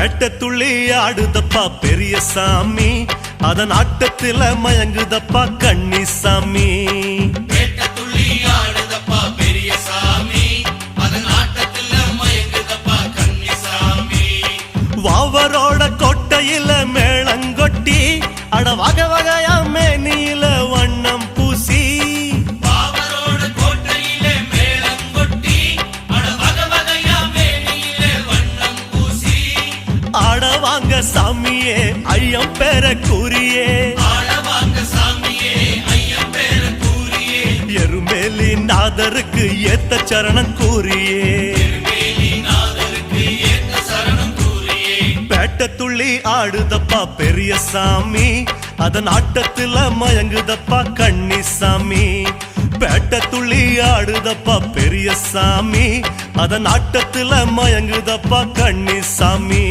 பேட்ட துள்ளி ஆடுதப்பா பெரிய சாமி, அதன் ஆட்டத்தில மயங்குதப்பா கன்னிசாமி. பேட்ட துள்ளி ஆடுதப்பா பெரிய சாமி, அதன் ஆட்டத்தில மயங்குதப்பா கன்னிசாமி. வாவரோட கோட்டையில மேளங்கொட்டி அட வகை வகையா மேனியில வண்ணம் பூசி, வாவரோட கோட்டையில மேளங்கொட்டி அட வகை வகையா மேனியில வண்ணம் பூசி, ஆட வாங்க சாமியே ஐயம் பேர கூறியே, ஆட வாங்க சாமியே ஐயம் பேர கூறியே, எருமேலி நாதருக்கு ஏத்த சரணம் கூறியே, எருமேலி நாதருக்கு ஏத்த சரணம் கூறியே. பேட்ட துள்ளி ஆடுதப்பா பெரிய சாமி, அதன் ஆட்டத்தில மயங்குதப்பா கன்னிசாமி. பேட்ட துள்ளி ஆடுதப்பா பெரிய சாமி, அதன் ஆட்டத்தில மயங்குதப்பா கன்னிசாமி.